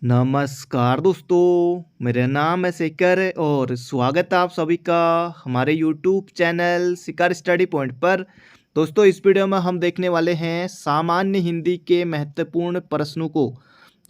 नमस्कार दोस्तों, मेरा नाम है शिखर और स्वागत है आप सभी का हमारे YouTube चैनल शिखर स्टडी पॉइंट पर। दोस्तों, इस वीडियो में हम देखने वाले हैं सामान्य हिंदी के महत्वपूर्ण प्रश्नों को।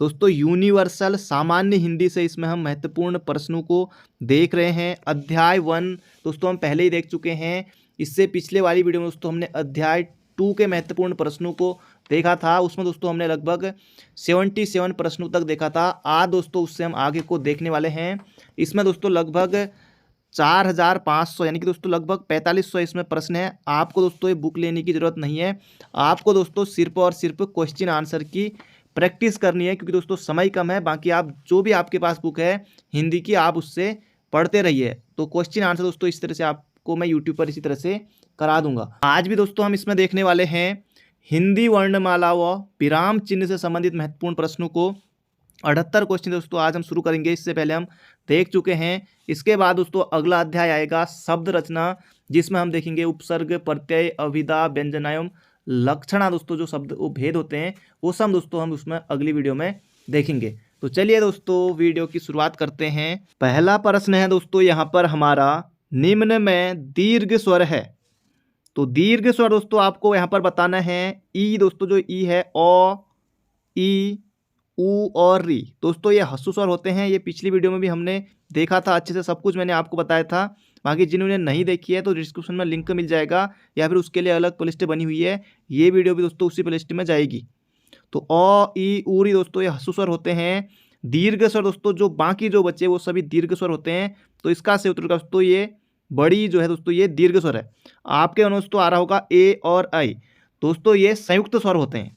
दोस्तों, यूनिवर्सल सामान्य हिंदी से इसमें हम महत्वपूर्ण प्रश्नों को देख रहे हैं। अध्याय 1 दोस्तों हम पहले ही देख चुके हैं। इससे पिछले वाली वीडियो में दोस्तों हमने अध्याय 2 के महत्वपूर्ण प्रश्नों को देखा था। उसमें दोस्तों हमने लगभग 77 प्रश्नों तक देखा था। आज दोस्तों उससे हम आगे को देखने वाले हैं। इसमें दोस्तों लगभग 4500 यानी कि दोस्तों लगभग 4500 इसमें प्रश्न है। आपको दोस्तों ये बुक लेने की ज़रूरत नहीं है। आपको दोस्तों सिर्फ और सिर्फ क्वेश्चन आंसर की प्रैक्टिस करनी है, क्योंकि दोस्तों समय कम है। बाकी आप जो भी आपके पास बुक है हिंदी की, आप उससे पढ़ते रहिए। तो क्वेश्चन आंसर दोस्तों इस तरह से आपको मैं यूट्यूब पर इसी तरह से करा दूंगा। आज भी दोस्तों हम इसमें देखने वाले हैं हिंदी वर्णमाला व विराम चिन्ह से संबंधित महत्वपूर्ण प्रश्नों को। 78 क्वेश्चन दोस्तों आज हम शुरू करेंगे। इससे पहले हम देख चुके हैं। इसके बाद दोस्तों अगला अध्याय आएगा शब्द रचना, जिसमें हम देखेंगे उपसर्ग, प्रत्यय, अभिधा, व्यंजना एवं लक्षणा। दोस्तों जो शब्द भेद होते हैं वो सब दोस्तों हम उसमें अगली वीडियो में देखेंगे। तो चलिए दोस्तों वीडियो की शुरुआत करते हैं। पहला प्रश्न है दोस्तों यहाँ पर हमारा, निम्न में दीर्घ स्वर है। तो दीर्घ स्वर दोस्तों आपको यहाँ पर बताना है। ई दोस्तों जो ई है, ओ, ई, ऊ और री, दोस्तों ये ह्रस्व स्वर होते हैं। ये पिछली वीडियो में भी हमने देखा था, अच्छे से सब कुछ मैंने आपको बताया था। बाकी जिन्होंने नहीं देखी है तो डिस्क्रिप्शन में लिंक मिल जाएगा, या फिर उसके लिए अलग प्लेलिस्ट बनी हुई है। ये वीडियो भी दोस्तों उसी प्लेलिस्ट में जाएगी। तो ओ, ई, ऊ, री दोस्तों ये ह्रस्व स्वर होते हैं। दीर्घ स्वर दोस्तों जो बाकी जो बचे वो सभी दीर्घ स्वर होते हैं। तो इसका सही उत्तर दोस्तों ये बड़ी जो है दोस्तों ये दीर्घ स्वर है। आपके दोस्तों आ रहा होगा ए और आई, दोस्तों ये संयुक्त स्वर होते हैं।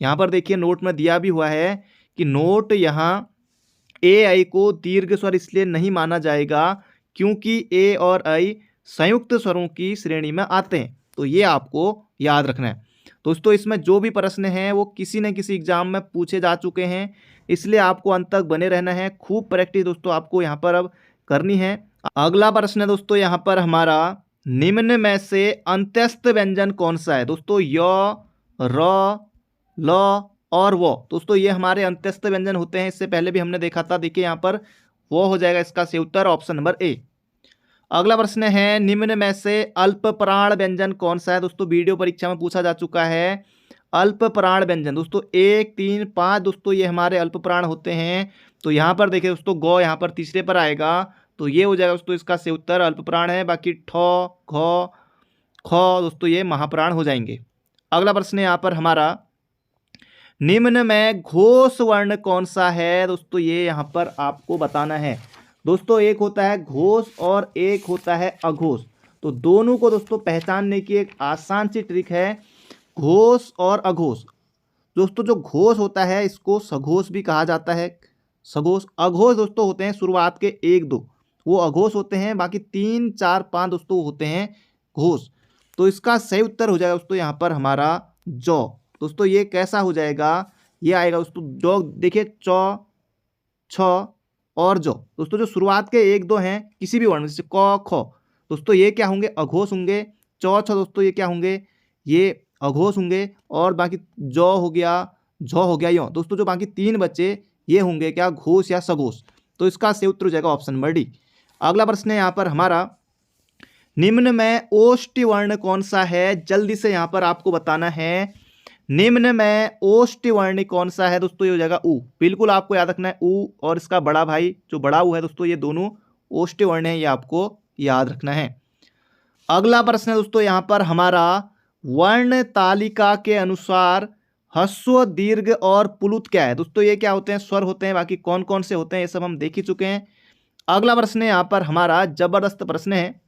यहाँ पर देखिए नोट में दिया भी हुआ है कि नोट यहाँ ए आई को दीर्घ स्वर इसलिए नहीं माना जाएगा क्योंकि ए और आई संयुक्त स्वरों की श्रेणी में आते हैं। तो ये आपको याद रखना है। दोस्तों इसमें जो भी प्रश्न हैं वो किसी न किसी एग्जाम में पूछे जा चुके हैं, इसलिए आपको अंत तक बने रहना है। खूब प्रैक्टिस दोस्तों आपको यहाँ पर अब करनी है। अगला प्रश्न है दोस्तों यहाँ पर हमारा, निम्न में से अंत्यस्थ व्यंजन कौन सा है। दोस्तों य, र, ल और वो, दोस्तों ये हमारे अंत्यस्थ व्यंजन होते हैं। इससे पहले भी हमने देखा था। देखिए यहाँ पर वो हो जाएगा इसका सही उत्तर, ऑप्शन नंबर ए। अगला प्रश्न है, निम्न में से अल्प प्राण व्यंजन कौन सा है। दोस्तों वीडियो परीक्षा में पूछा जा चुका है अल्प प्राण व्यंजन। दोस्तों 1, 3, 5 दोस्तों ये हमारे अल्प प्राण होते हैं। तो यहाँ पर देखिए दोस्तों गौ यहाँ पर तीसरे पर आएगा, तो ये हो जाएगा दोस्तों इसका सही उत्तर अल्प प्राण है। बाकी ठ, घ, ख दोस्तों ये महाप्राण हो जाएंगे। अगला प्रश्न है यहाँ पर हमारा, निम्न में घोष वर्ण कौन सा है। दोस्तों ये यहाँ पर आपको बताना है। दोस्तों एक होता है घोष और एक होता है अघोष। तो दोनों को दोस्तों पहचानने की एक आसान सी ट्रिक है, घोष और अघोष। दोस्तों जो घोष होता है इसको सघोष भी कहा जाता है। सघोष, अघोष दोस्तों होते हैं शुरुआत के 1, 2 वो अघोष होते हैं। बाकी 3, 4, 5 दोस्तों होते हैं घोष। तो इसका सही उत्तर हो जाएगा दोस्तों यहाँ पर हमारा जौ। दोस्तों ये कैसा हो जाएगा, ये आएगा दोस्तों जौ। देखिए चौ, छ और जौ, दोस्तों जो शुरुआत के 1, 2 हैं किसी भी वर्ण जैसे क, ख, दोस्तों ये क्या होंगे, अघोष होंगे। चौ, छ दोस्तों ये क्या होंगे, ये अघोष होंगे। और बाकी जौ हो गया, झ हो गया, यो दोस्तों जो बाकी 3 बच्चे ये होंगे क्या, घोष या सघोष। तो इसका सही उत्तर हो जाएगा ऑप्शन नंबर डी। अगला प्रश्न है यहाँ पर हमारा, निम्न में ओष्ठी वर्ण कौन सा है। जल्दी से यहाँ पर आपको बताना है, निम्न में ओष्ठी वर्ण कौन सा है। दोस्तों ये हो जाएगा ऊ। बिल्कुल आपको याद रखना है, ऊ और इसका बड़ा भाई जो बड़ा ऊ है दोस्तों ये दोनों ओष्ठी वर्ण है, ये आपको याद रखना है। अगला प्रश्न है दोस्तों यहाँ पर हमारा, वर्ण तालिका के अनुसार ह्रस्व, दीर्घ और पुलुत क्या है। दोस्तों ये क्या होते हैं, स्वर होते हैं। बाकी कौन कौन से होते हैं ये सब हम देख ही चुके हैं। अगला प्रश्न है यहाँ पर हमारा, जबरदस्त प्रश्न है,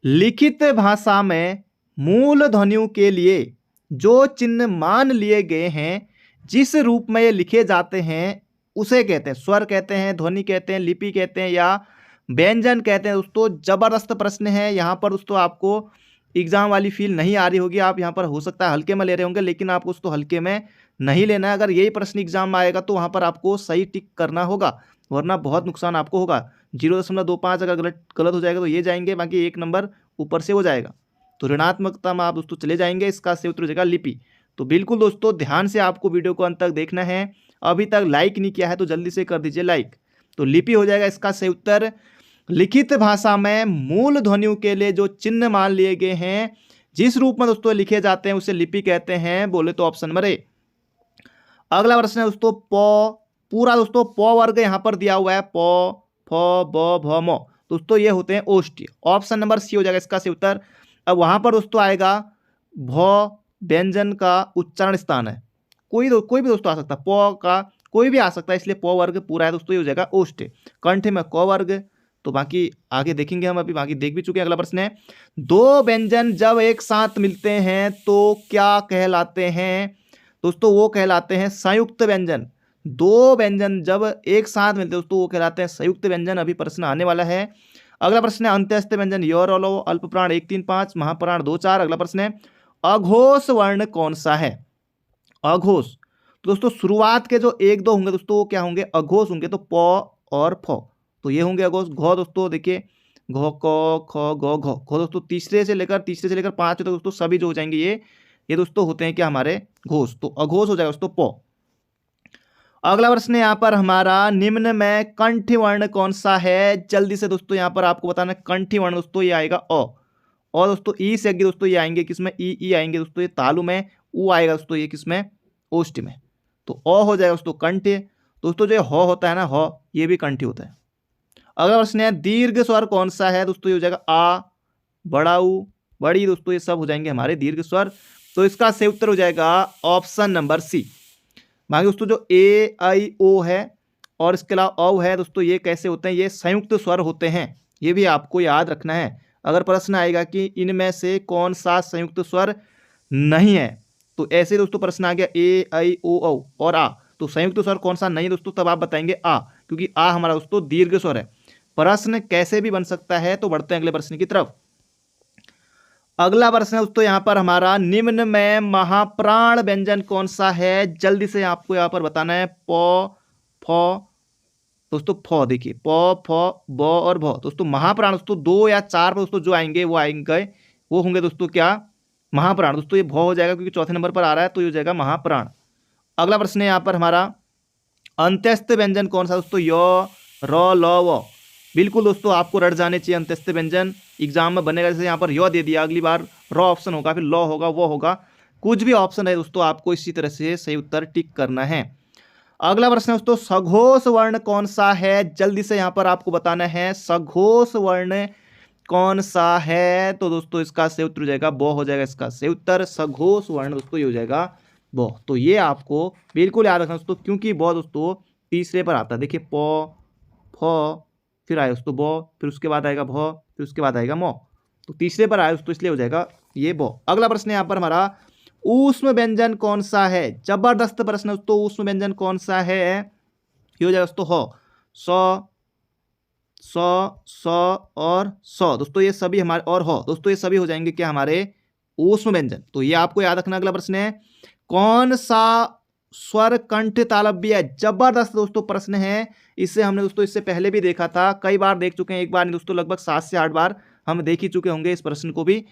लिखित भाषा में मूल ध्वनियों के लिए जो चिन्ह मान लिए गए हैं, जिस रूप में ये लिखे जाते हैं उसे कहते हैं, स्वर कहते हैं, ध्वनि कहते हैं, लिपि कहते हैं या व्यंजन कहते हैं। दोस्तों जबरदस्त प्रश्न है। यहाँ पर दोस्तों आपको एग्जाम वाली फील नहीं आ रही होगी। आप यहाँ पर हो सकता है हल्के में ले रहे होंगे, लेकिन आपको दोस्तों हल्के में नहीं लेना है। अगर यही प्रश्न एग्जाम में आएगा तो वहाँ पर आपको सही टिक करना होगा, वरना बहुत नुकसान आपको होगा। 0.25 अगर गलत हो जाएगा तो ये जाएंगे, बाकी 1 नंबर ऊपर से हो जाएगा। तो ऋणात्मकता में आप दोस्तों चले जाएंगे। इसका सही उत्तर हो जाएगा लिपि। तो बिल्कुल दोस्तों ध्यान से आपको वीडियो को अंत तक देखना है। अभी तक लाइक नहीं किया है तो जल्दी से कर दीजिए लाइक। तो लिपि हो जाएगा इसका सही उत्तर। लिखित भाषा में मूल ध्वनियों के लिए जो चिन्ह मान लिए गए हैं, जिस रूप में दोस्तों लिखे जाते हैं, उसे लिपि कहते हैं। बोले तो ऑप्शन नंबर ए। अगला प्रश्न है दोस्तों प, पूरा दोस्तों प वर्ग यहाँ पर दिया हुआ है, प फ ब भ म। दोस्तों ये होते हैं ओष्ठी। ऑप्शन नंबर सी हो जाएगा इसका सही उत्तर। अब वहां पर दोस्तों आएगा भ व्यंजन का उच्चारण स्थान है, कोई भी दोस्तों आ सकता है, प का कोई भी आ सकता है, इसलिए प वर्ग पूरा है दोस्तों, ये हो जाएगा ओष्ठ। कंठ में क वर्ग। तो बाकी आगे देखेंगे हम, अभी बाकी देख भी चुके हैं। अगला प्रश्न है दो व्यंजन जब एक साथ मिलते हैं तो क्या कहलाते हैं? दोस्तों वो कहलाते हैं संयुक्त व्यंजन। दो व्यंजन जब एक साथ मिलते हैं दोस्तों वो कहलाते हैं संयुक्त व्यंजन। अभी प्रश्न आने वाला है। अगला प्रश्न है अंत्यस्थ व्यंजन य र लो अल्प प्राण 1 3 5 महाप्राण 2 4। अगला प्रश्न है अघोष वर्ण कौन सा है? अघोष तो दोस्तों शुरुआत के जो 1 2 होंगे दोस्तों वो क्या होंगे? अघोष होंगे। तो प और फ तो ये होंगे अघोष। घ दोस्तों देखिए घ क ख ग घ। घ दोस्तों तीसरे से लेकर 5 तक दोस्तों सभी जो हो जाएंगे ये दोस्तों होते हैं क्या हमारे घोष। तो अघोष हो जाएगा दोस्तों प। अगला प्रश्न यहाँ पर हमारा निम्न में कंठी वर्ण कौन सा है? जल्दी से दोस्तों यहाँ पर आपको बताना है कंठी वर्ण दोस्तों ये आएगा अ। और दोस्तों ई से आगे दोस्तों ये आएंगे किसमें? ई आएंगे दोस्तों ये तालु में। ऊ आएगा दोस्तों ये किसमें? ओष्ठ में। तो अ हो जाएगा दोस्तों कंठी। दोस्तों जो ह होता है ना, ह ये भी कंठी होता है। अगला प्रश्न है दीर्घ स्वर कौन सा है? दोस्तों ये हो जाएगा आ, बड़ा ऊ, बड़ी। दोस्तों ये सब हो जाएंगे हमारे दीर्घ स्वर। तो इसका सही उत्तर हो जाएगा ऑप्शन नंबर सी। बाकी दोस्तों जो ए आई ओ है और इसके अलावा औ है दोस्तों, ये कैसे होते हैं? ये संयुक्त स्वर होते हैं, ये भी आपको याद रखना है। अगर प्रश्न आएगा कि इनमें से कौन सा संयुक्त स्वर नहीं है, तो ऐसे दोस्तों प्रश्न आ गया ए आई ओ औ और आ, तो संयुक्त स्वर कौन सा नहीं दोस्तों, तब आप बताएंगे आ, क्योंकि आ हमारा दोस्तों दीर्घ स्वर है। प्रश्न कैसे भी बन सकता है। तो बढ़ते हैं अगले प्रश्न की तरफ। अगला प्रश्न है दोस्तों यहाँ पर हमारा निम्न में महाप्राण व्यंजन कौन सा है? जल्दी से आपको यहाँ पर बताना है। प फ दोस्तों फ देखिए प फ ब और भ। दोस्तों महाप्राण दोस्तों 2 या 4 पर दोस्तों जो आएंगे वो होंगे दोस्तों क्या? महाप्राण। दोस्तों ये भ हो जाएगा क्योंकि चौथे नंबर पर आ रहा है, तो ये हो जाएगा महाप्राण। अगला प्रश्न है यहाँ पर हमारा अंत्यस्थ व्यंजन कौन सा? दोस्तों य र ल व। बिल्कुल दोस्तों आपको रट जाने चाहिए अंत्यस्थ व्यंजन, एग्जाम में बनेगा। जैसे यहाँ पर य दे दिया, अगली बार र ऑप्शन होगा, फिर ल होगा, वो होगा, कुछ भी ऑप्शन है दोस्तों, आपको इसी तरह से सही उत्तर टिक करना है। अगला प्रश्न है दोस्तों सघोष वर्ण कौन सा है? जल्दी से यहाँ पर आपको बताना है सघोष वर्ण कौन सा है? तो दोस्तों इसका सही उत्तर हो जाएगा ब हो जाएगा इसका सही उत्तर। सघोष वर्ण दोस्तों ये हो जाएगा ब। तो ये आपको बिल्कुल याद रखना दोस्तों, क्योंकि ब दोस्तों तीसरे पर आता है। देखिए प फ फिर आए दोस्तों ब, फिर उसके बाद आएगा भ, फिर उसके बाद आएगा म। तो तीसरे पर आए दोस्तों, इसलिए हो जाएगा ये ब। अगला प्रश्न यहाँ पर हमारा ऊष्म व्यंजन कौन सा है? जबरदस्त प्रश्न दोस्तों। ऊष्म व्यंजन कौन सा है? ये हो जाएगा दोस्तों ह, स स और स। दोस्तों ये सभी हमारे और ह दोस्तों ये सभी हो जाएंगे क्या हमारे ऊष्म व्यंजन। तो ये आपको याद रखना। अगला प्रश्न है कौन सा स्वर कंठ तालव्य है? जबरदस्त दोस्तों प्रश्न है। इसे हमने दोस्तों इससे पहले भी देखा था, कई बार देख चुके हैं, एक बार नहीं दोस्तों लगभग 7 से 8 बार हम देख ही चुके होंगे इस प्रश्न को भी।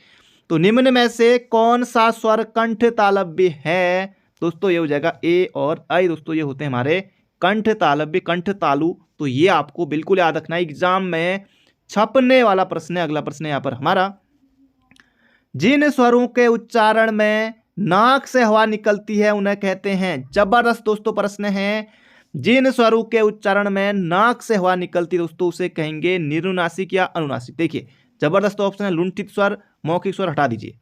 तो निम्न में से कौन सा स्वर कंठ तालव्य है? दोस्तों ये हो जाएगा ए और आई। दोस्तों ये होते हैं हमारे कंठ तालव्य, कंठ तालु। तो ये आपको बिल्कुल याद रखना है, एग्जाम में छपने वाला प्रश्न है। अगला प्रश्न है यहाँ पर हमारा जिन स्वरों के उच्चारण में नाक से हवा निकलती है उन्हें कहते हैं। जबरदस्त दोस्तों प्रश्न है। जिन स्वरों के उच्चारण में नाक से हवा निकलती दोस्तों उसे कहेंगे निरुनासिक या अनुनासिक। देखिए जबरदस्त ऑप्शन है लुंठित स्वर, मौखिक स्वर हटा दीजिए।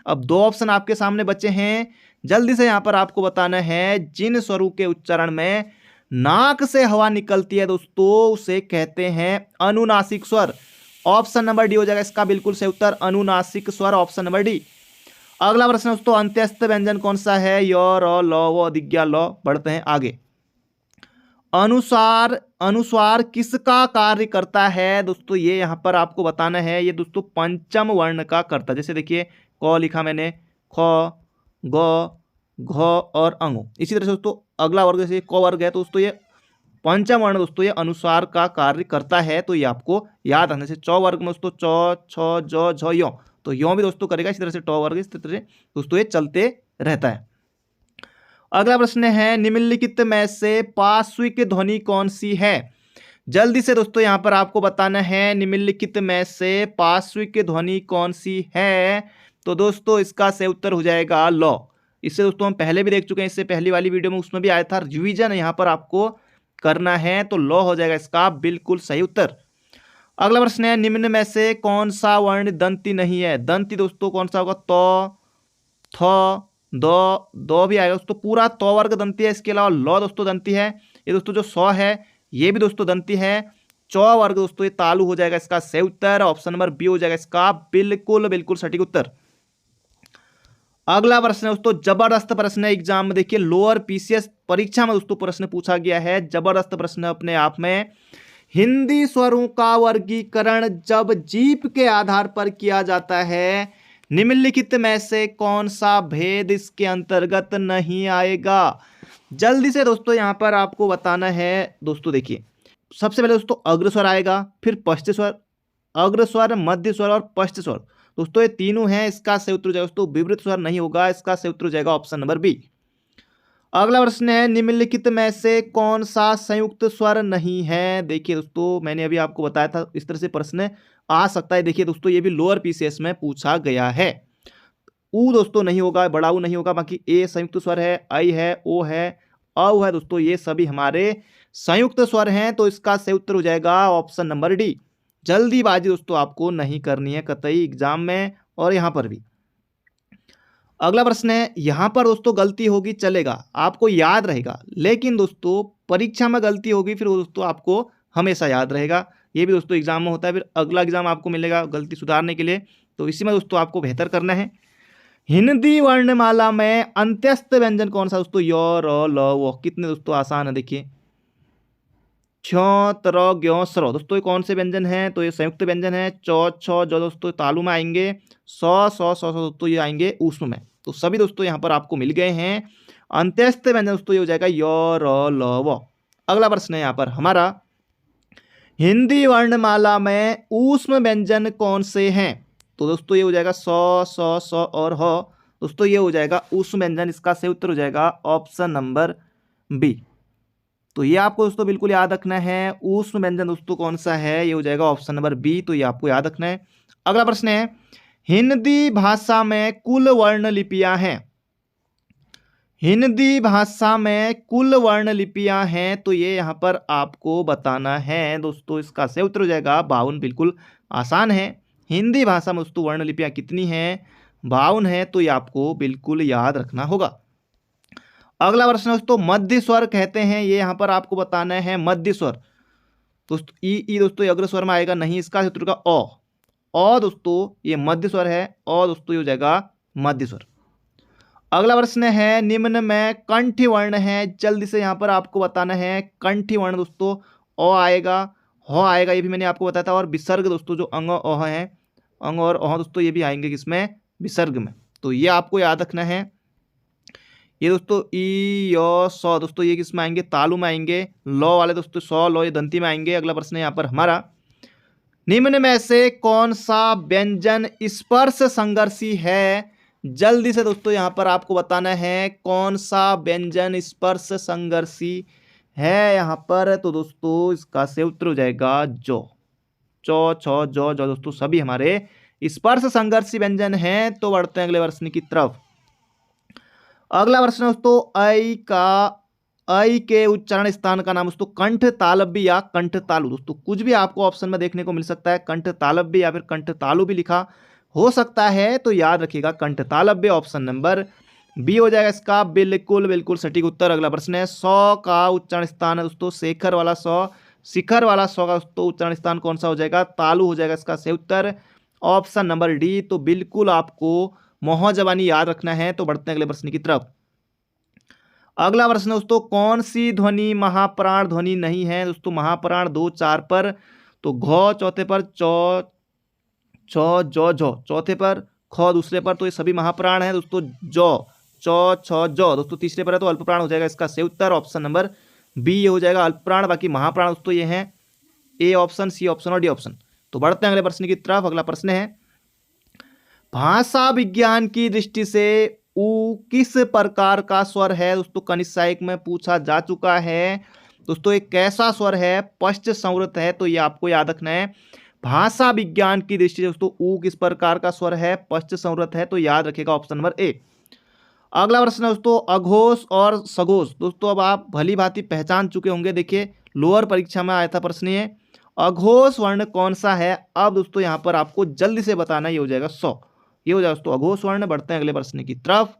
अब 2 ऑप्शन आपके सामने बचे हैं, जल्दी से यहाँ पर आपको बताना है। जिन स्वरों के उच्चारण में नाक से हवा निकलती है दोस्तों उसे कहते हैं अनुनासिक स्वर। ऑप्शन नंबर डी हो जाएगा इसका बिल्कुल सही उत्तर, अनुनासिक स्वर, ऑप्शन नंबर डी। अगला प्रश्न दोस्तों अंत्यस्थ व्यंजन कौन सा है? य र ल व दिग्या ल। बढ़ते हैं आगे। अनुस्वार किसका कार्य करता है? दोस्तों ये यहाँ पर आपको बताना है, ये दोस्तों पंचम वर्ण का करता है। जैसे देखिए क लिखा मैंने, ख ग घ और अंग। इसी तरह से दोस्तों अगला वर्ग जैसे क वर्ग है, तो दोस्तों ये पंचम वर्ण दोस्तों ये अनुस्वार का कार्य करता है। तो ये आपको याद रखने से च वर्ग में दोस्तों च छ ज झ य, तो यों भी दोस्तों करेगा। इसी तरह से ट वर्ग, इस तरह से दोस्तों ये चलते रहता है। अगला प्रश्न है निम्नलिखित में से पार्श्विक ध्वनि कौन सी है। जल्दी से दोस्तों यहाँ पर आपको बताना है निम्नलिखित में से पार्श्विक ध्वनि कौन सी है। तो दोस्तों इसका सही उत्तर हो जाएगा लौ। इससे दोस्तों हम पहले भी देख चुके हैं, इससे पहली वाली वीडियो में उसमें भी आया था। रिवीजन यहाँ पर आपको करना है, तो लौ हो जाएगा इसका बिल्कुल सही उत्तर। अगला प्रश्न है निम्न में से कौन सा वर्ण दंती नहीं है। दंती दोस्तों कौन सा होगा, तो, थ, दो भी आएगा दोस्तों, पूरा तो वर्ग दंती है। इसके अलावा लौ दोस्तों दंती है। ये दोस्तों जो सौ है ये भी दोस्तों दंती है। चौ वर्ग दोस्तों ये तालु हो जाएगा इसका सही उत्तर। ऑप्शन नंबर बी हो जाएगा इसका बिल्कुल बिल्कुल सटीक उत्तर। अगला प्रश्न है दोस्तों जबरदस्त प्रश्न है, एग्जाम में देखिए लोअर पीसीएस परीक्षा में दोस्तों प्रश्न पूछा गया है। जबरदस्त प्रश्न अपने आप में। हिंदी स्वरों का वर्गीकरण जब जीप के आधार पर किया जाता है, निम्नलिखित में से कौन सा भेद इसके अंतर्गत नहीं आएगा। जल्दी से दोस्तों यहां पर आपको बताना है। दोस्तों देखिए सबसे पहले दोस्तों अग्रस्वर आएगा, फिर पश्च स्वर, अग्रस्वर, मध्य स्वर और पश्च स्वर। दोस्तों ये तीनों हैं, इसका सही उत्तर हो जाएगा दोस्तों विवृत स्वर नहीं होगा, इसका सही उत्तर हो जाएगा ऑप्शन नंबर बी। अगला प्रश्न है निम्नलिखित में से कौन सा संयुक्त स्वर नहीं है। देखिए दोस्तों मैंने अभी आपको बताया था इस तरह से प्रश्न आ सकता है। देखिए दोस्तों ये भी लोअर पीसीएस में पूछा गया है। ऊ दोस्तों नहीं होगा, बड़ा ऊ नहीं होगा, बाकी ए संयुक्त स्वर है, आई है, ओ है, औ है दोस्तों, ये सभी हमारे संयुक्त स्वर हैं। तो इसका सही उत्तर हो जाएगा ऑप्शन नंबर डी। जल्दीबाजी दोस्तों आपको नहीं करनी है कतई एग्जाम में और यहां पर भी। अगला प्रश्न है, यहां पर दोस्तों गलती होगी चलेगा, आपको याद रहेगा, लेकिन दोस्तों परीक्षा में गलती होगी फिर दोस्तों आपको हमेशा याद रहेगा। ये भी दोस्तों एग्जाम में होता है, फिर अगला एग्जाम आपको मिलेगा गलती सुधारने के लिए। तो इसी में दोस्तों आपको बेहतर करना है। हिंदी वर्णमाला में अंत्यस्थ व्यंजन कौन सा दोस्तों, य, र, ल, व। कितने दोस्तों आसान है, देखिए छ, तर, ग्यों, स्र। दोस्तों ये कौन से व्यंजन हैं, तो ये संयुक्त व्यंजन है। चौ, छ, जो दोस्तों तालु में आएंगे। सौ दोस्तों ये आएंगे ऊष्म में। तो सभी दोस्तों यहाँ पर आपको मिल गए हैं। अंत्यस्थ व्यंजन दोस्तों ये हो जाएगा य, र, ल, व। अगला प्रश्न है यहाँ पर हमारा, हिंदी वर्णमाला में ऊष्म व्यंजन कौन से हैं। तो दोस्तों ये हो जाएगा स और ह। दोस्तों ये हो जाएगा ऊष्म व्यंजन, इसका सही उत्तर हो जाएगा ऑप्शन नंबर बी। तो ये आपको दोस्तों बिल्कुल याद रखना है। ऊष्म व्यंजन दोस्तों कौन सा है, ये हो जाएगा ऑप्शन नंबर बी। तो ये आपको याद रखना है। अगला प्रश्न है, हिंदी भाषा में कुल वर्ण लिपियां हैं। हिंदी भाषा में कुल वर्ण लिपियां हैं, तो ये यहाँ पर आपको बताना है दोस्तों। इसका सही उत्तर हो जाएगा 52। बिल्कुल आसान है। हिंदी भाषा में दोस्तों वर्ण लिपियां कितनी हैं, 52 है। तो ये आपको बिल्कुल याद रखना होगा। अगला प्रश्न दोस्तों मध्य स्वर कहते हैं, ये यहाँ पर आपको बताना है मध्य स्वर। दोस्तों ई दोस्तों अग्र स्वर में आएगा नहीं, इसका सूत्र होगा अ दोस्तों ये मध्य स्वर है। अ दोस्तों ये हो जाएगा मध्य स्वर। अगला प्रश्न है, निम्न में कंठी वर्ण है। जल्दी से यहाँ पर आपको बताना है कंठी वर्ण दोस्तों अ आएगा, ह आएगा, ये भी मैंने आपको बताया था। और विसर्ग दोस्तों जो अंग अह है, अंग और अह दोस्तों ये भी आएंगे किसमें, विसर्ग में। तो ये आपको याद रखना है। ये दोस्तों ई, य, स दोस्तों ये किस में आएंगे, तालु में आएंगे। लौ वाले दोस्तों सौ, लौ ये दंती में आएंगे। अगला प्रश्न है यहाँ पर हमारा, निम्न में से कौन सा व्यंजन स्पर्श संघर्षी है। जल्दी से दोस्तों यहाँ पर आपको बताना है कौन सा व्यंजन स्पर्श संघर्षी है यहाँ पर। तो दोस्तों इसका सही उत्तर हो जाएगा जो, चौ, छ, जो दोस्तों सभी हमारे स्पर्श संघर्षी व्यंजन हैं। तो बढ़ते हैं अगले प्रश्न की तरफ। अगला प्रश्न दोस्तों ऐ के उच्चारण स्थान का नाम दोस्तों कंठ तालव्य या कंठ तालु। दोस्तों कुछ भी आपको ऑप्शन में देखने को मिल सकता है, कंठ तालव्य या फिर कंठ तालु भी लिखा हो सकता है। तो याद रखिएगा कंठ तालव्य, ऑप्शन नंबर बी हो जाएगा इसका बिल्कुल बिल्कुल सटीक उत्तर। अगला प्रश्न है, सौ का उच्चारण स्थान है दोस्तों शेखर वाला सौ, शिखर वाला सौ का दोस्तों उच्चारण स्थान कौन सा हो जाएगा, तालु हो जाएगा इसका सही उत्तर ऑप्शन नंबर डी। तो बिल्कुल आपको मोह जबानी याद रखना है। तो बढ़ते हैं अगले प्रश्न की तरफ। अगला प्रश्न दोस्तों, कौन सी ध्वनि महाप्राण ध्वनि नहीं है। दोस्तों महाप्राण 2, 4 पर, तो घ चौथे पर, चौ, छ, जो, झो चौथे पर, ख दूसरे पर, तो ये सभी महाप्राण है दोस्तों। जो, चौ, छ, जो दोस्तों तीसरे पर है, तो अल्पप्राण हो जाएगा इसका सही उत्तर ऑप्शन नंबर बी। ये हो जाएगा अल्पप्राण। बाकी महाप्राण दोस्तों ये हैं ए ऑप्शन, सी ऑप्शन और डी ऑप्शन। तो बढ़ते हैं अगले प्रश्न की तरफ। अगला प्रश्न है, भाषा विज्ञान की दृष्टि से ऊ किस प्रकार का स्वर है दोस्तों, कनिष्ठ सहायक में पूछा जा चुका है। दोस्तों एक कैसा स्वर है, पश्च संवृत है, तो ये आपको याद रखना है। भाषा विज्ञान की दृष्टि से दोस्तों ऊ किस प्रकार का स्वर है, पश्च संवृत है, तो याद रखिएगा ऑप्शन नंबर ए। अगला प्रश्न है दोस्तों अघोष और सघोष। दोस्तों अब आप भली भांति पहचान चुके होंगे, देखिए लोअर परीक्षा में आया था प्रश्न ये। अघोष वर्ण कौन सा है, अब दोस्तों यहाँ पर आपको जल्दी से बताना, ये हो जाएगा 100। ये हो जाएगा दोस्तों अघोष वर्ण। बढ़ते हैं अगले प्रश्न की तरफ।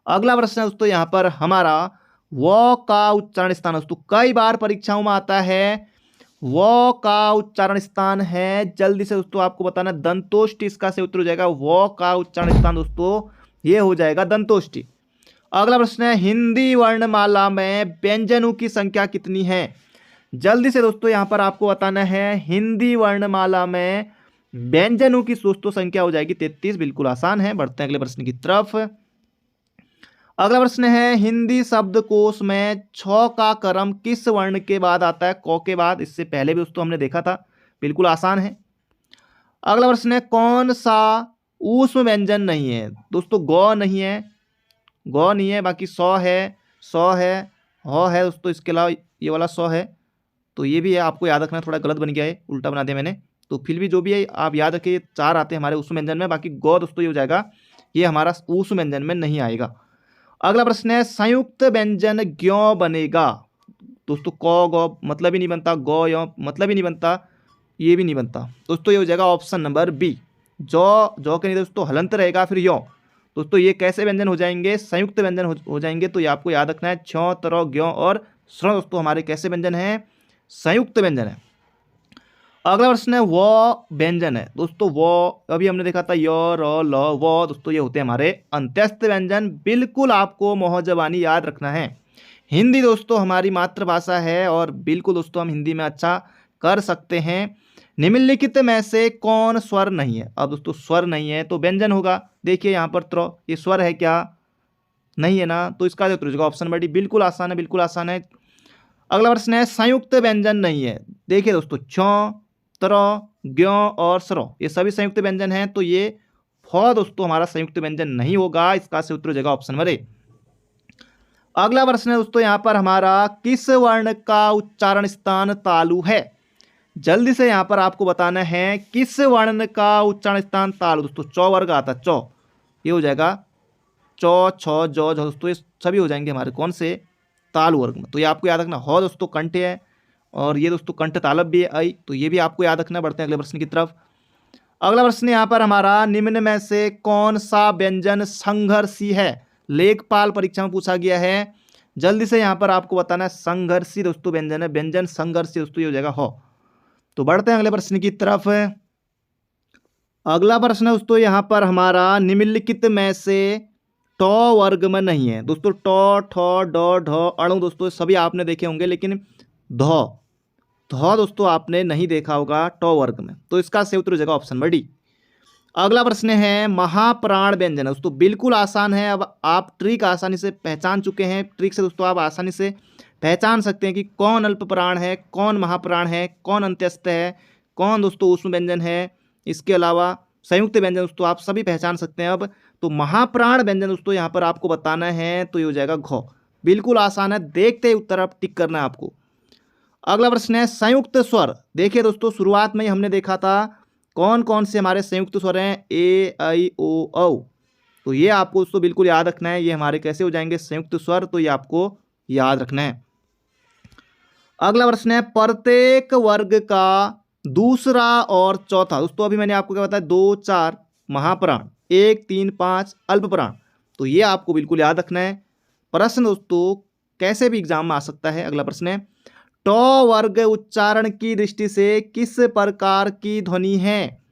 अगला प्रश्न है दोस्तों यहाँ पर हमारा व का उच्चारण स्थान। दोस्तों कई बार परीक्षाओं में आता है, व का उच्चारण स्थान है, जल्दी से दोस्तों आपको बताना, दंतोष्टि इसका से उत्तर हो जाएगा। व का उच्चारण स्थान दोस्तों ये हो जाएगा दंतोष्टि। अगला प्रश्न है हिंदी वर्णमाला में व्यंजनों की संख्या कितनी है। जल्दी से दोस्तों यहाँ पर आपको बताना है, हिंदी वर्णमाला में व्यंजनों की दोस्तों संख्या हो जाएगी 33। बिल्कुल आसान है। बढ़ते हैं अगले प्रश्न की तरफ। अगला प्रश्न है हिंदी शब्दकोश में छ का क्रम किस वर्ण के बाद आता है, क के बाद। इससे पहले भी दोस्तों हमने देखा था, बिल्कुल आसान है। अगला प्रश्न है कौन सा ऊष्म व्यंजन नहीं है। दोस्तों गौ नहीं है, गौ नहीं है, बाकी सौ है, सौ है, ह है दोस्तों, इसके अलावा ये वाला सौ है, तो ये भी है, आपको याद रखना। थोड़ा गलत बन गया है, उल्टा बना दिया मैंने, तो फिर भी जो भी है आप याद रखिए, 4 आते हैं हमारे ऊष्म व्यंजन में। बाकी गौ दोस्तों ये हो जाएगा, ये हमारा ऊष्म व्यंजन में नहीं आएगा। अगला प्रश्न है संयुक्त व्यंजन क्यों बनेगा। दोस्तों क गौ मतलब ही नहीं बनता, गौ यौ मतलब ही नहीं बनता, ये भी नहीं बनता दोस्तों, ये हो जाएगा ऑप्शन नंबर बी। जौ के नहीं दोस्तों हलंत रहेगा, फिर यौ। दोस्तों ये कैसे व्यंजन हो जाएंगे, संयुक्त व्यंजन हो जाएंगे, तो ये आपको याद रखना है। छौ, तरौ, ग्यों और श्रौ दोस्तों हमारे कैसे व्यंजन है, संयुक्त व्यंजन है। अगला प्रश्न है व व्यंजन है। दोस्तों व अभी हमने देखा था य, र, ल, व, दोस्तों ये होते हैं हमारे अंत्यस्थ व्यंजन। बिल्कुल आपको मोहजबानी याद रखना है। हिंदी दोस्तों हमारी मातृभाषा है और बिल्कुल दोस्तों हम हिंदी में अच्छा कर सकते हैं। निम्नलिखित में से कौन स्वर नहीं है। अब दोस्तों स्वर नहीं है तो व्यंजन होगा। देखिए यहाँ पर त्रो, ये स्वर है क्या, नहीं है ना, तो इसका उत्तर हो जाएगा ऑप्शन नंबर डी। बिल्कुल आसान है, बिल्कुल आसान है। अगला प्रश्न है संयुक्त व्यंजन नहीं है। देखिए दोस्तों छौ, त्रो, ग्यों और स्रो ये सभी संयुक्त व्यंजन हैं, तो ये फ दोस्तों हमारा संयुक्त व्यंजन नहीं होगा। इसका से उत्तर हो जाएगा ऑप्शन नंबर ए। अगला प्रश्न है दोस्तों यहाँ पर हमारा किस वर्ण का उच्चारण स्थान तालु है। जल्दी से यहाँ पर आपको बताना है किस वर्ण का उच्चारण स्थान तालु। दोस्तों चौ वर्ग आता है, चौ, ये हो जाएगा चौ, छ, जौ, झ दोस्तों, ये सभी हो जाएंगे हमारे कौन से, तालु वर्ग में। तो ये आपको याद रखना। ह दोस्तों कंठ है, और ये दोस्तों कंठ तालव्य भी है आई, तो ये भी आपको याद रखना। बढ़ते हैं अगले प्रश्न की तरफ। अगला प्रश्न यहाँ पर हमारा निम्न में से कौन सा व्यंजन संघर्षी है। लेखपाल परीक्षा में पूछा गया है। जल्दी से यहाँ पर आपको बताना है, संघर्षी दोस्तों व्यंजन है, व्यंजन संघर्षी दोस्तों ये हो जाएगा हो। तो बढ़ते हैं अगले प्रश्न की तरफ। अगला प्रश्न है दोस्तों यहाँ पर हमारा निम्नलिखित में से ट वर्ग में नहीं है। दोस्तों ट, ठ, ड, ढ, अणु दोस्तों सभी आपने देखे होंगे, लेकिन ध दोस्तों आपने नहीं देखा होगा ट वर्ग में, तो इसका सही उत्तर हो जाएगा ऑप्शन नंबर डी। अगला प्रश्न है महाप्राण व्यंजन। दोस्तों बिल्कुल आसान है, अब आप ट्रिक आसानी से पहचान चुके हैं। ट्रिक से दोस्तों आप आसानी से पहचान सकते हैं कि कौन अल्प प्राण है, कौन महाप्राण है, कौन अंत्यस्थ है, कौन दोस्तों ऊष्म व्यंजन है। इसके अलावा संयुक्त व्यंजन दोस्तों आप सभी पहचान सकते हैं। अब तो महाप्राण व्यंजन दोस्तों यहाँ पर आपको बताना है, तो ये हो जाएगा घ। बिल्कुल आसान है, देखते ही उत्तर आप टिक करना है आपको। अगला प्रश्न है संयुक्त स्वर। देखिए दोस्तों शुरुआत में ही हमने देखा था कौन कौन से हमारे संयुक्त स्वर हैं, ए, आई, ओ, औ। तो ये आपको दोस्तों बिल्कुल याद रखना है, ये हमारे कैसे हो जाएंगे संयुक्त स्वर, तो ये आपको याद रखना है। अगला प्रश्न है प्रत्येक वर्ग का दूसरा और चौथा। दोस्तों अभी मैंने आपको क्या बताया, 2, 4 महाप्राण, 1, 3, 5 अल्प प्राण, तो ये आपको बिल्कुल याद रखना है। प्रश्न दोस्तों कैसे भी एग्जाम में आ सकता है। अगला प्रश्न है ट वर्ग उच्चारण की दृष्टि से किस प्रकार की ध्वनि है।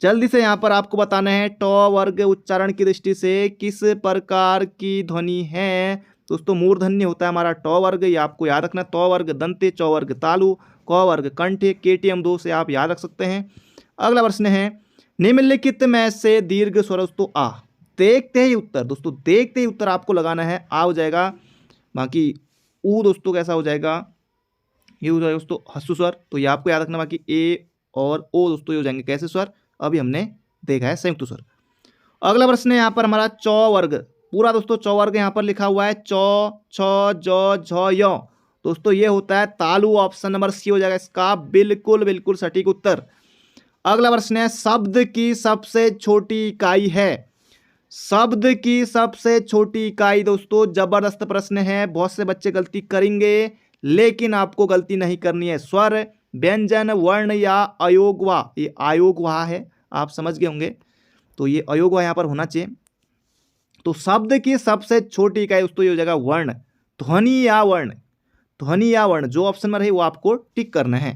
जल्दी से यहाँ पर आपको बताना है ट वर्ग उच्चारण की दृष्टि से किस प्रकार की ध्वनि है। दोस्तों मूर्धन्य होता है हमारा ट वर्ग, ये आपको याद रखना है। त वर्ग दंते, च वर्ग तालु, क वर्ग कंठे, केटीएम 2 से आप याद रख सकते हैं। अगला प्रश्न है निम्नलिखित में से दीर्घ स्वर दोस्तों आ। देखते ही उत्तर, दोस्तों देखते ही उत्तर आपको लगाना है, आ हो जाएगा। बाकी ऊ दोस्तों कैसा हो जाएगा, ये हो जाएगा दोस्तों हस्सु स्वर, तो ये आपको याद रखना। बाकी ए और ओ दोस्तों ये हो जाएंगे कैसे स्वर, अभी हमने देखा है संयुक्त स्वर। अगला प्रश्न है यहाँ पर हमारा चौ वर्ग, पूरा दोस्तों चौ वर्ग यहाँ पर लिखा हुआ है, चौ छ जौ झ य। दोस्तों ये होता है तालु, ऑप्शन नंबर सी हो जाएगा इसका बिल्कुल बिल्कुल सटीक उत्तर। अगला प्रश्न है शब्द की सबसे छोटी इकाई है। शब्द की सबसे छोटी इकाई, दोस्तों जबरदस्त प्रश्न है, बहुत से बच्चे गलती करेंगे लेकिन आपको गलती नहीं करनी है। स्वर, व्यंजन, वर्ण या अयोगवा, ये अयोगवा है, आप समझ गए होंगे, तो ये अयोगवा यहाँ पर होना चाहिए। तो शब्द की सबसे छोटी इकाई दोस्तों ये हो जाएगा वर्ण, ध्वनि या वर्ण, ध्वनि या वर्ण, जो ऑप्शन में रहे वो आपको टिक करना है।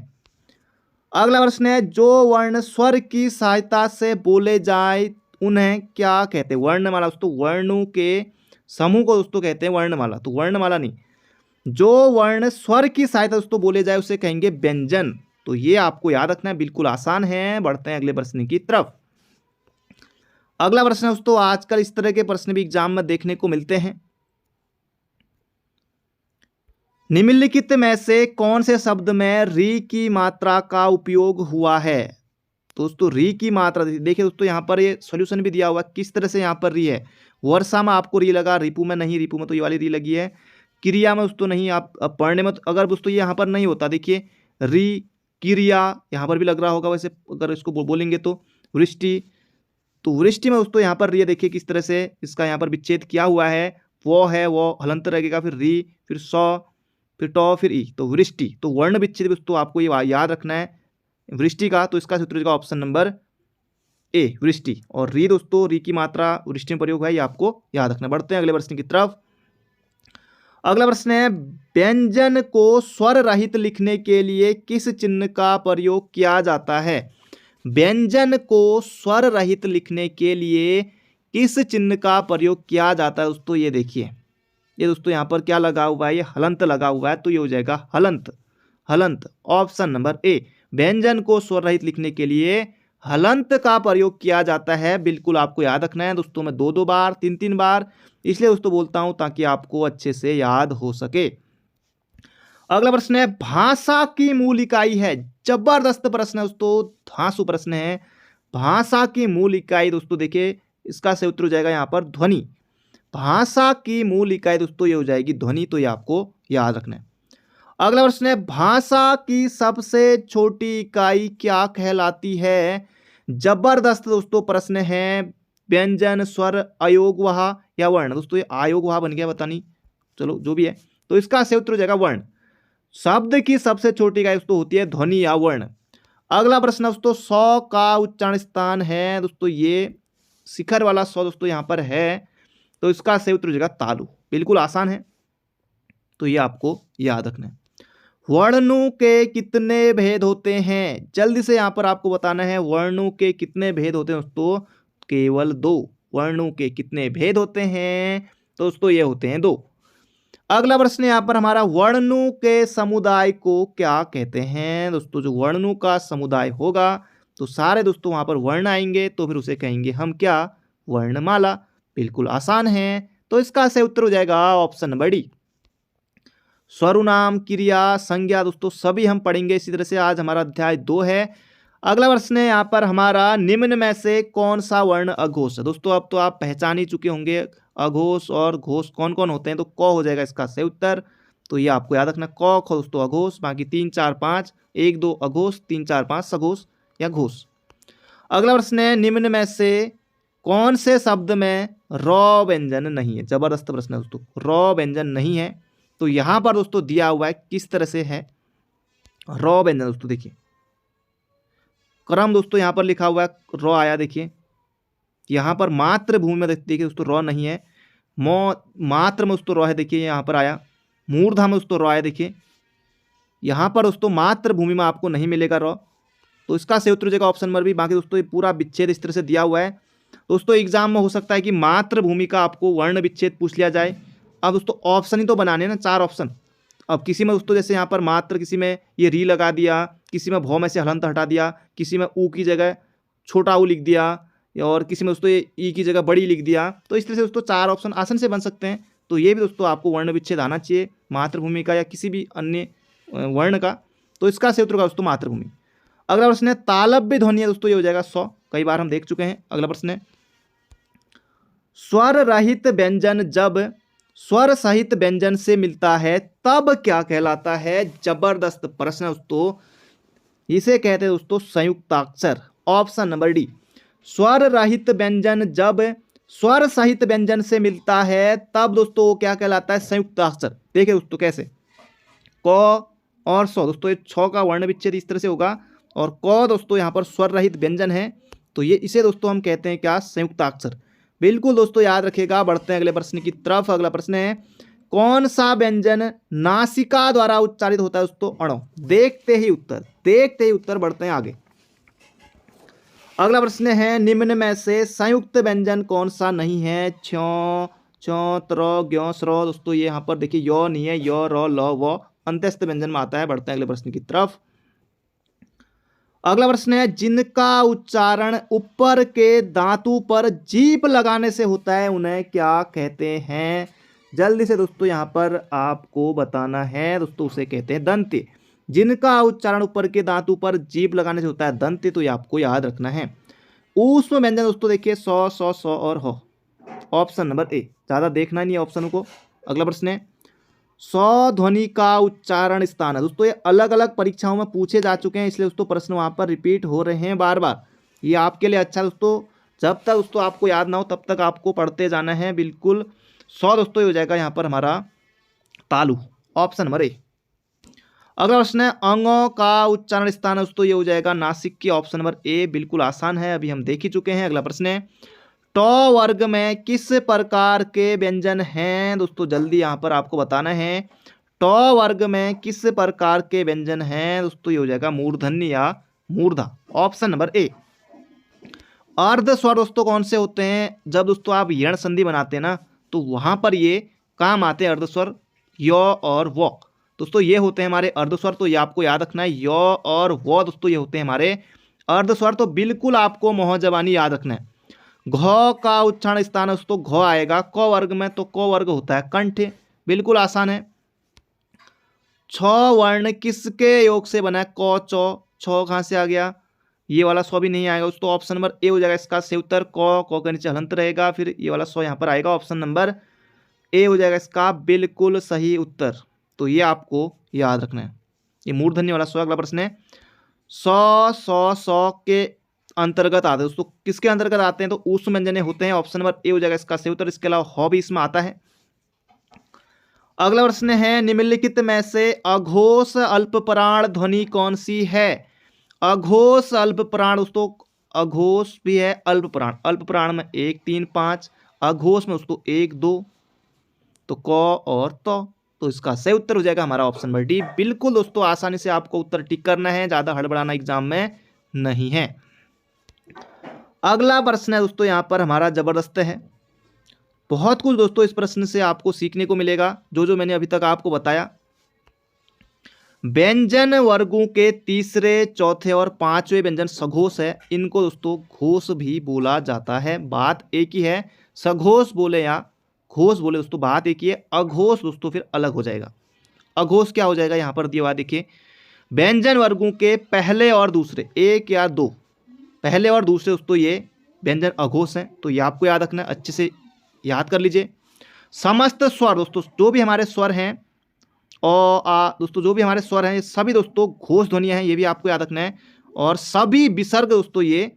अगला प्रश्न है जो वर्ण स्वर की सहायता से बोले जाए उन्हें क्या कहते हैं? वर्णमाला दोस्तों, वर्णों के समूह को दोस्तों कहते हैं वर्णमाला, तो वर्णमाला नहीं, जो वर्ण स्वर की सहायता दोस्तों बोले जाए उसे कहेंगे व्यंजन। तो ये आपको याद रखना है, बिल्कुल आसान है। बढ़ते हैं अगले प्रश्न की तरफ। अगला प्रश्न है दोस्तों, आजकल इस तरह के प्रश्न भी एग्जाम में देखने को मिलते हैं। निम्नलिखित में से कौन से शब्द में री की मात्रा का उपयोग हुआ है? दोस्तों री की मात्रा देखिए दोस्तों, यहाँ पर ये सॉल्यूशन भी दिया हुआ है किस तरह से यहाँ पर री है। वर्षा में आपको री लगा, रिपु में नहीं, रिपु में तो ये वाली री लगी है। क्रिया में दोस्तों नहीं, आप पढ़ने में तो अगर दोस्तों ये यहाँ पर नहीं होता, देखिए री क्रिया यहाँ पर भी लग रहा होगा, वैसे अगर इसको बोलेंगे तो वृष्टि, तो वृष्टि में दोस्तों यहाँ पर री देखिए किस तरह से इसका यहाँ पर विच्छेद किया हुआ है, वो है वो हलंत रहेगा, फिर री, फिर सौ, फिर टॉ, फिर ई, तो वृष्टि। तो वर्ण विच्छेद दोस्तों आपको ये याद रखना है वृष्टि का, तो इसका सूत्र का ऑप्शन नंबर ए वृष्टि। और री दोस्तों, री की मात्रा वृष्टि में प्रयोग है, ये आपको याद रखना। बढ़ते हैं अगले प्रश्न की तरफ। अगला प्रश्न है व्यंजन को स्वर रहित लिखने के लिए किस चिन्ह का प्रयोग किया जाता है? व्यंजन को स्वर रहित लिखने के लिए किस चिन्ह का प्रयोग किया जाता है दोस्तों? ये देखिए, ये दोस्तों यहाँ पर क्या लगा हुआ है, ये हलंत लगा हुआ है, तो ये हो जाएगा हलंत, हलंत, ऑप्शन नंबर ए। व्यंजन को स्वर रहित लिखने के लिए हलंत का प्रयोग किया जाता है, बिल्कुल आपको याद रखना है दोस्तों। मैं 2-2 बार 3-3 बार इसलिए दोस्तों बोलता हूं ताकि आपको अच्छे से याद हो सके। अगला प्रश्न है भाषा की मूल इकाई है, जबरदस्त प्रश्न है दोस्तों, धांसू प्रश्न है। भाषा की मूल इकाई दोस्तों देखिए इसका सही उत्तर हो जाएगा यहाँ पर ध्वनि। भाषा की मूल इकाई दोस्तों ये हो जाएगी ध्वनि, तो ये आपको याद रखना है। अगला प्रश्न है भाषा की सबसे छोटी इकाई क्या कहलाती है? जबरदस्त दोस्तों प्रश्न है। व्यंजन, स्वर, अयोगवाह या वर्ण? दोस्तों ये अयोगवाह बन गया, पता नहीं, चलो जो भी है, तो इसका सही उत्तर हो जाएगा वर्ण। शब्द की सबसे छोटी इकाई दोस्तों होती है ध्वनि या वर्ण। अगला प्रश्न दोस्तों सौ का उच्चारण स्थान है, दोस्तों ये शिखर वाला सौ दोस्तों यहाँ पर है, तो इसका सही उत्तर हो जाएगा तालु, बिल्कुल आसान है, तो ये आपको याद रखना है। वर्णों के कितने भेद होते हैं? जल्दी से यहाँ पर आपको बताना है वर्णों के कितने भेद होते हैं दोस्तों? केवल 2। वर्णों के कितने भेद होते हैं दोस्तों? ये होते हैं 2। अगला प्रश्न यहाँ पर हमारा वर्णों के समुदाय को क्या कहते हैं? दोस्तों जो वर्णों का समुदाय होगा तो सारे दोस्तों वहां पर वर्ण आएंगे, तो फिर उसे कहेंगे हम क्या? वर्णमाला, बिल्कुल आसान है, तो इसका सही उत्तर हो जाएगा ऑप्शन नंबर डी। स्वरुनाम, क्रिया, संज्ञा दोस्तों सभी हम पढ़ेंगे इसी तरह से। आज हमारा अध्याय 2 है। अगला प्रश्न है यहाँ पर हमारा निम्न में से कौन सा वर्ण अघोष है? दोस्तों अब तो आप पहचान ही चुके होंगे अघोष और घोष कौन कौन होते हैं, तो क हो जाएगा इसका सही उत्तर, तो ये आपको याद रखना, क ख दोस्तों अघोष, बाकी 3 4 5 1 2 अघोष, 3 4 5 सघोष या घोष। अगला प्रश्न है निम्न में से कौन से शब्द में र व्यंजन नहीं है? जबरदस्त प्रश्न है दोस्तों, र व्यंजन नहीं है, तो यहां पर दोस्तों दिया हुआ है किस तरह से है र व्यंजन। दोस्तों देखिए क्रम दोस्तों यहाँ पर लिखा हुआ है र आया, देखिए यहाँ पर मातृभूमि में देखिए दोस्तों र नहीं है, मात्र में दोस्तों र है, देखिए यहाँ पर आया, मूर्धा में दोस्तों र आया, देखिए यहाँ पर दोस्तों मातृभूमि में आपको नहीं मिलेगा र, तो इसका सही उत्तर हो जाएगा ऑप्शन नंबर बी। बाकी दोस्तों ये पूरा विच्छेद इस तरह से दिया हुआ है। दोस्तों एग्जाम में हो सकता है कि मातृभूमि का आपको वर्ण विच्छेद पूछ लिया जाए। अब दोस्तों ऑप्शन ही तो बनाने ना, 4 ऑप्शन। अब किसी में दोस्तों जैसे यहाँ पर मात्र, किसी में ये री लगा दिया, किसी में भौ में से हलंत हटा दिया, किसी में ऊ की जगह छोटा ऊ लिख दिया, और किसी में दोस्तों ये ई की जगह बड़ी लिख दिया, तो इस तरह से दोस्तों 4 ऑप्शन आसान से बन सकते हैं। तो ये भी दोस्तों आपको वर्ण विच्छेद आना चाहिए मातृभूमि का या किसी भी अन्य वर्ण का, तो इसका सही उत्तर होगा दोस्तों मातृभूमि। अगला प्रश्न है तालव्य ध्वनि है दोस्तों, ये हो जाएगा 100, कई बार हम देख चुके हैं। अगला प्रश्न है स्वर रहित व्यंजन जब स्वर सहित व्यंजन से मिलता है तब क्या कहलाता है? जबरदस्त प्रश्न है दोस्तों। इसे कहते हैं दोस्तों संयुक्ताक्षर। Option number D. स्वर रहित व्यंजन जब स्वर सहित व्यंजन से मिलता है तब दोस्तों वो क्या कहलाता है? संयुक्ताक्षर। देखिए दोस्तों कैसे, क और सौ दोस्तों, ये छ का वर्ण विच्छेद इस तरह से होगा, और क दोस्तों यहाँ पर स्वर रहित व्यंजन है, तो ये इसे दोस्तों हम कहते हैं क्या? संयुक्ताक्षर। बिल्कुल दोस्तों याद रखिएगा। बढ़ते हैं अगले प्रश्न की तरफ। अगला प्रश्न है, कौन सा व्यंजन नासिका द्वारा उच्चारित होता है दोस्तों? अणो। देखते ही उत्तर। बढ़ते हैं आगे। अगला प्रश्न है, निम्न में से संयुक्त व्यंजन कौन सा नहीं है? छ्यों, चौ, त्र, ग्यों, स्रो। दोस्तों ये यहाँ पर देखिए यो नहीं है, यो, र, ल, व अंत्यस्थ व्यंजन में आता है। बढ़ते हैं अगले प्रश्न की तरफ। अगला प्रश्न है, जिनका उच्चारण ऊपर के धातु पर जीभ लगाने से होता है उन्हें क्या कहते हैं? जल्दी से दोस्तों यहाँ पर आपको बताना है दोस्तों, उसे कहते हैं दंते। जिनका उच्चारण ऊपर के धातु पर जीभ लगाने से होता है दंते, तो ये आपको याद रखना है। ऊष्म व्यंजन दोस्तों देखिए सौ, सौ, सौ और हो। ऑप्शन नंबर ए। ज्यादा देखना नहीं है ऑप्शन को। अगला प्रश्न है, सौ ध्वनि का उच्चारण स्थान है। दोस्तों ये अलग अलग परीक्षाओं में पूछे जा चुके हैं, इसलिए दोस्तों प्रश्न वहां पर रिपीट हो रहे हैं बार बार। ये आपके लिए अच्छा दोस्तों, जब तक दोस्तों आपको याद ना हो तब तक आपको पढ़ते जाना है। बिल्कुल 100 दोस्तों हो जाएगा यहाँ पर हमारा तालु। ऑप्शन नंबर ए। अगला प्रश्न है, अंगों का उच्चारण स्थान है दोस्तों, ये हो जाएगा नासिक की। ऑप्शन नंबर ए। बिल्कुल आसान है, अभी हम देख ही चुके हैं। अगला प्रश्न है, ट वर्ग में किस प्रकार के व्यंजन हैं? दोस्तों जल्दी यहाँ पर आपको बताना है, ट वर्ग में किस प्रकार के व्यंजन हैं? दोस्तों ये हो जाएगा मूर्धन्य या मूर्धा। Option number A. अर्ध स्वर दोस्तों कौन से होते हैं? जब दोस्तों आप यण संधि बनाते हैं ना, तो वहां पर ये काम आते हैं अर्ध स्वर, य और व। दोस्तों ये होते हैं हमारे अर्ध स्वर, तो ये आपको याद रखना है। य और व दोस्तों ये होते हैं हमारे अर्ध स्वर, तो बिल्कुल आपको मोहजबानी याद रखना है। घ का उच्चारण स्थान है दोस्तों, घ आएगा क वर्ग में, तो क वर्ग होता है कंठ। बिल्कुल आसान है। छ वर्ण किसके योग से बना है? क, चौ। छ कहां से आ गया? ये वाला सौ भी नहीं आएगा दोस्तों। ऑप्शन नंबर ए हो जाएगा इसका सही उत्तर। क के नीचे हलंत रहेगा, फिर ये वाला सौ यहाँ पर आएगा। ऑप्शन नंबर ए हो जाएगा इसका बिल्कुल सही उत्तर। तो ये आपको याद रखना है, ये मूर्धन्य वाला सौ। अगला प्रश्न है, सौ, सौ, सौ के अंतर्गत आते हैं दोस्तों, किसके अंतर्गत आते हैं? तो ऊष्म व्यंजने होते हैं। ऑप्शन नंबर ए हो जाएगा इसका सही उत्तर। इसके अलावा हौ भी इसमें आता है। अगला प्रश्न है, निम्नलिखित में से अघोष अल्पप्राण ध्वनि कौन सी है? अघोष अल्पप्राण दोस्तों, अघोष भी है अल्पप्राण। अल्पप्राण में 1, 3, 5, अघोष में दोस्तों 1, 2, तो क और तो इसका सही उत्तर हो जाएगा हमारा ऑप्शन नंबर डी। बिल्कुल दोस्तों आसानी से आपको उत्तर टिक करना है, ज्यादा हड़बड़ाना एग्जाम में नहीं है। अगला प्रश्न है दोस्तों यहाँ पर हमारा जबरदस्त है, बहुत कुछ दोस्तों इस प्रश्न से आपको सीखने को मिलेगा, जो मैंने अभी तक आपको बताया। व्यंजन वर्गों के तीसरे, चौथे और पांचवें व्यंजन सघोष है। इनको दोस्तों घोष भी बोला जाता है। बात एक ही है, सघोष बोले या घोष बोले दोस्तों, बात एक ही है। अघोष दोस्तों फिर अलग हो जाएगा। अघोष क्या हो जाएगा यहाँ पर दिया हुआ देखिए, व्यंजन वर्गों के पहले और दूसरे, एक या दो, पहले और दूसरे दोस्तों ये व्यंजन अघोष हैं। तो ये आपको याद रखना है, अच्छे से याद कर लीजिए। समस्त स्वर दोस्तों, जो भी हमारे स्वर हैं और दोस्तों जो भी हमारे स्वर हैं, ये सभी दोस्तों घोष ध्वनियां हैं, ये भी आपको याद रखना है। और सभी विसर्ग दोस्तों ये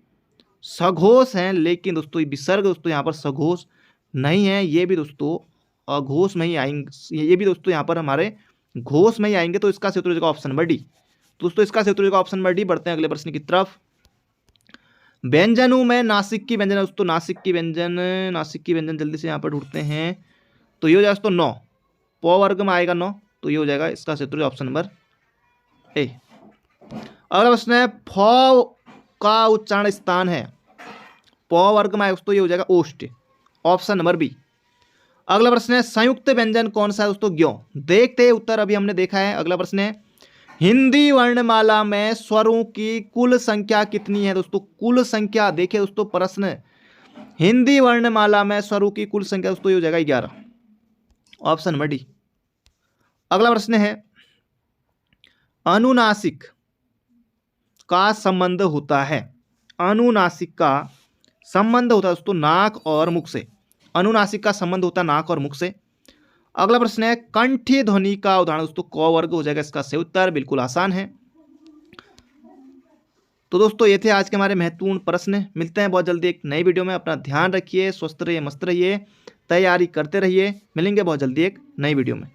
सघोष हैं, लेकिन दोस्तों ये विसर्ग दोस्तों यहाँ पर सघोष नहीं है, ये भी दोस्तों अघोष में ही आएंगे, ये भी दोस्तों यहाँ पर हमारे घोष में ही आएंगे। तो इसका सही उत्तर हो जाएगा ऑप्शन नंबर डी। दोस्तों इसका सही उत्तर हो जाएगा ऑप्शन नंबर डी। बढ़ते हैं अगले प्रश्न की तरफ। व्यंजनों में नासिक की व्यंजन दोस्तों, नासिक की व्यंजन जल्दी से यहाँ पर ढूंढते हैं। तो ये हो जाएगा दोस्तों 9, प वर्ग में आएगा 9, तो ये हो जाएगा इसका सही उत्तर ऑप्शन नंबर ए। अगला प्रश्न है, फ का उच्चारण स्थान है, प वर्ग में आएगा दोस्तों, ये हो जाएगा ओष्ठ। Option number B. अगला प्रश्न है, संयुक्त व्यंजन कौन सा है दोस्तों? ज्यों। देखते हैं उत्तर, अभी हमने देखा है। अगला प्रश्न है, हिंदी वर्णमाला में स्वरों की कुल संख्या कितनी है दोस्तों? कुल संख्या देखिए दोस्तों, प्रश्न हिंदी वर्णमाला में स्वरों की कुल संख्या दोस्तों ये हो जाएगा 11। Option number D. अगला प्रश्न है, अनुनासिक का संबंध होता है, अनुनासिक का संबंध होता है दोस्तों नाक और मुख से। अनुनासिक का संबंध होता है नाक और मुख से। अगला प्रश्न है कंठी ध्वनि का उदाहरण दोस्तों क वर्ग हो जाएगा इसका सही उत्तर, बिल्कुल आसान है। तो दोस्तों ये थे आज के हमारे महत्वपूर्ण प्रश्न। मिलते हैं बहुत जल्दी एक नई वीडियो में। अपना ध्यान रखिए, स्वस्थ रहिए, मस्त रहिए, तैयारी करते रहिए। मिलेंगे बहुत जल्दी एक नई वीडियो में।